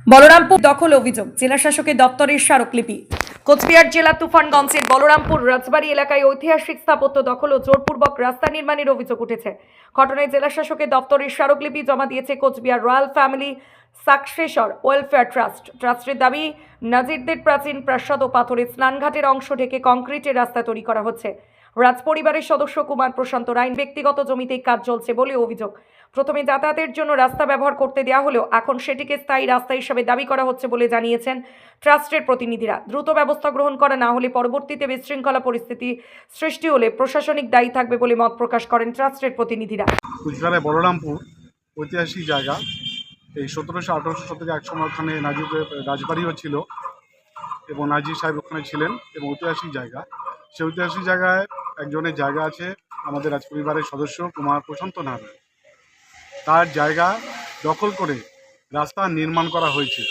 বলরামপুর দখল অভিযোগ জেলা শাসকের দপ্তরের স্মারকলিপি। কোচবিহার জেলা তুফানগঞ্জের বলরামপুর রাজবাড়ী এলাকায় ঐতিহাসিক স্থাপত্য দখল ও জোরপূর্বক রাস্তা নির্মাণের অভিযোগ উঠেছে। ঘটনায় জেলা শাসকের দপ্তরের স্মারকলিপি জমা দিয়েছে Cooch Behar royal family successor welfare trust. ট্রাস্টের দাবি, নাজিরদের প্রাচীন প্রাসাদ ও পাথরের স্নানঘাটের অংশ ঢেকে কংক্রিটের রাস্তা তৈরি করা হচ্ছে। রাজ পরিবারের সদস্য কুমার প্রশান্ত রায় ব্যক্তিগত জমিতেই কাজ চলছে বলে অভিযোগ। প্রথমে যাতায়াতের জন্য রাস্তা ব্যবহার করতে দেওয়া হলেও এখন সেটিকে স্থায়ী রাস্তা হিসেবে দাবি করা হচ্ছে বলে জানিয়েছেন ট্রাস্টের প্রতিনিধিরা। দ্রুত ব্যবস্থা গ্রহণ করা না হলে পরবর্তীতে বিশৃঙ্খলা পরিস্থিতি সৃষ্টি হলে প্রশাসনিক দায়ী থাকবে বলে মত প্রকাশ করেন ট্রাস্টের প্রতিনিধিরা। কুচবিহারের বলরামপুর ঐতিহাসিক জায়গা। এই 1700-1800 শতকে একসময় ওখানে নাজিরের রাজবাড়িও ছিল এবং নাজির সাহেব ওখানে ছিলেন এবং ঐতিহাসিক জায়গা। সেই ঐতিহাসিক জায়গায় একজনের জায়গা আছে আমাদের রাজপরিবারের সদস্য কুমার প্রশান্ত নারায়ণ। তার জায়গা দখল করে রাস্তা নির্মাণ করা হয়েছে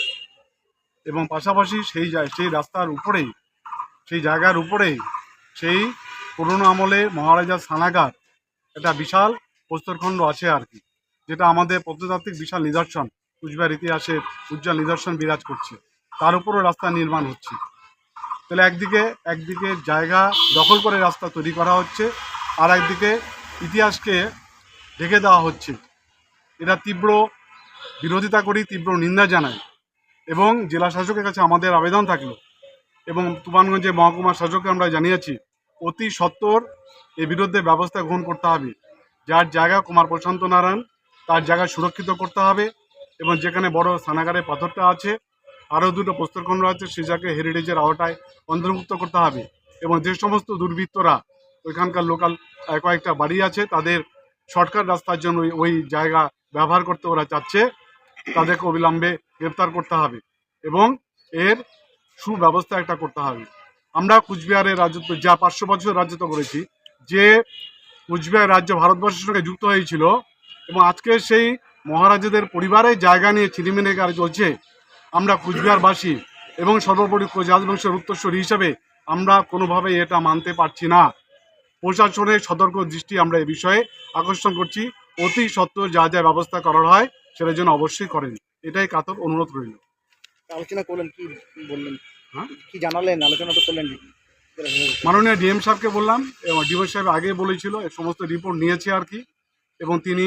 এবং পাশাপাশি সেই রাস্তার উপরেই, সেই জায়গার উপরেই সেই পুরনো আমলে মহারাজা স্নানাগার একটা বিশাল প্রস্তরখণ্ড আছে আর কি, যেটা আমাদের প্রত্নতাত্ত্বিক বিশাল নিদর্শন, কুচবিহার ইতিহাসের উজ্জ্বল নিদর্শন বিরাজ করছে। তার উপরও রাস্তা নির্মাণ হচ্ছে। তাহলে একদিকে জায়গা দখল করে রাস্তা তৈরি করা হচ্ছে, আর একদিকে ইতিহাসকে ঢেকে দেওয়া হচ্ছে। এটা তীব্র বিরোধিতা করি, তীব্র নিন্দা জানাই এবং জেলা শাসকের কাছে আমাদের আবেদন থাকলো এবং তুফানগঞ্জের মহকুমা শাসককে আমরা জানিয়েছি অতি সত্বর এর বিরুদ্ধে ব্যবস্থা গ্রহণ করতে হবে। যার জায়গা কুমার প্রশান্ত নারায়ণ, তার জায়গা সুরক্ষিত করতে হবে এবং যেখানে বড় স্নানাগারের পাথরটা আছে, আরও দুটো প্রস্তরখণ্ড আছে, সে জায়গায় হেরিটেজের আওতায় অন্তর্ভুক্ত করতে হবে এবং যে সমস্ত দুর্বৃত্তরা ওইখানকার লোকাল কয়েকটা বাড়ি আছে, তাদের শর্টকাট রাস্তার জন্য ওই জায়গা ব্যবহার করতে ওরা চাচ্ছে, তাদেরকে অবিলম্বে গ্রেপ্তার করতে হবে এবং এর সুব্যবস্থা একটা করতে হবে। আমরা কুচবিহারের রাজত্ব যা 500 বছর রাজত্ব করেছি, যে কুচবিহার রাজ্য ভারতবর্ষের সঙ্গে যুক্ত হয়েছিল এবং আজকে সেই মহারাজাদের পরিবারের জায়গা নিয়ে ছিনিমিনি চলছে। আমরা কুচবিহারবাসী এবং সর্বোপরি কোচ রাজবংশের উত্তরসূরি হিসেবে আমরা কোনোভাবেই এটা মানতে পারছি না। প্রশাসনের সতর্ক দৃষ্টি আমরা এ বিষয়ে আকর্ষণ করছি। অতি সত্ত্বর যা যা ব্যবস্থা করার হয় সেটা যেন অবশ্যই করেন, এটাই কাতর অনুরোধ রইল। আলোচনা করলেন, কি বললেন, হ্যাঁ কি জানালেন, আলোচনা তো করলেন? মাননীয় ডিএম সাহেবকে বললাম এবং ডিএম সাহেব আগে বলেছিল, এই সমস্ত রিপোর্ট নিয়েছে আর কি, এবং তিনি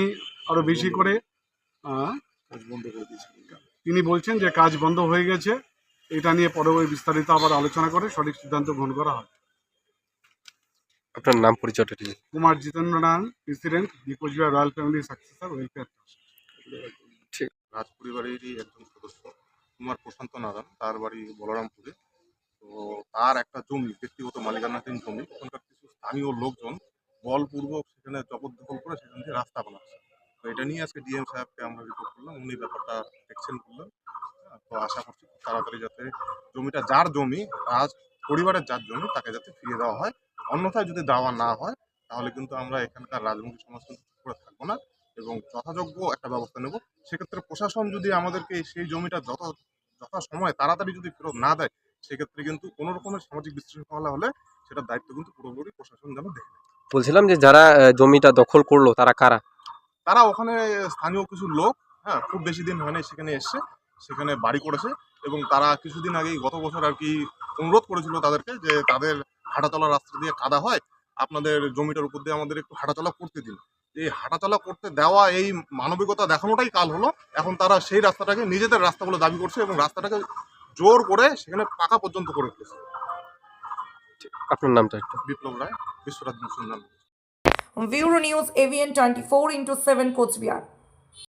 আরও বেশি করে কাজ বন্ধ করে দিয়েছেন। তিনি বলছেন যে কাজ বন্ধ হয়ে গেছে, এটা নিয়ে পরবর্তী বিস্তারিত আবার আলোচনা করে সঠিক সিদ্ধান্ত গ্রহণ করা হয়। আপনার নাম পরিচয়টা ঠিক? Kumar Jitendra Narayan, president the Cooch Behar royal family successor welfare trust. ঠিক। রাজ পরিবারেরই একজন সদস্য কুমার প্রশান্ত নারায়ণ, তার বাড়ি বলরামপুরে। তো তার একটা জমি, ব্যক্তিগত মালিকানাধীন জমি, ওখানকার কিছু স্থানীয় লোকজন বলপূর্বক সেখানে জবরদখল করে সেখান থেকে রাস্তা বানাচ্ছে। তো এটা নিয়ে আজকে ডিএম সাহেবকে আমরা রিপোর্ট করলাম, উনি ব্যাপারটা দেখছেন করলেন। তো আশা করছি তাড়াতাড়ি যাতে জমিটা, যার জমি, রাজ পরিবারের যার জমি, তাকে যাতে ফিরিয়ে দেওয়া হয়। অন্যথায় যদি দেওয়া না হয় তাহলে কিন্তু আমরা এখানকার রাজবংশী সমাজ কিন্তু চুপ করে থাকবো না এবং যথাযোগ্য একটা ব্যবস্থা নেব। সেক্ষেত্রে প্রশাসন যদি আমাদেরকে সেই জমিটা যথাসময়ে তাড়াতাড়ি যদি ফেরত না দেয়, সেক্ষেত্রে কিন্তু কোনো রকমের সামাজিক বিশৃঙ্খলা হলে সেটার দায়িত্ব কিন্তু পুরোপুরি প্রশাসন যেন দেখে নেয়। বলছিলাম যে যারা জমিটা দখল করলো তারা কারা? তারা ওখানে স্থানীয় কিছু লোক, হ্যাঁ, খুব বেশি দিন হয়নি সেখানে এসছে, সেখানে বাড়ি করেছে এবং তারা কিছুদিন আগেই গত বছর আর কি অনুরোধ করেছিল তাদেরকে যে তাদের হাঁটাচলা রাস্তা দিয়ে কাদা হয়, আপনাদের জমিটার উপর দিয়ে আমাদের একটু হাঁটাচলা করতে দিন। এই হাঁটাচলা করতে দেওয়া, এই মানবিকতা দেখানোটাই কাল হলো। এখন তারা সেই রাস্তাটাকে নিজেদের রাস্তা বলে দাবি করছে এবং রাস্তাটাকে জোর করে সেখানে পাকা পর্যন্ত করে ফেলেছে। আপনার নামটা একটু? বিপ্লব Roy, Biswaraj Musalman. Bureau news, AVN 24/7 Cooch Behar.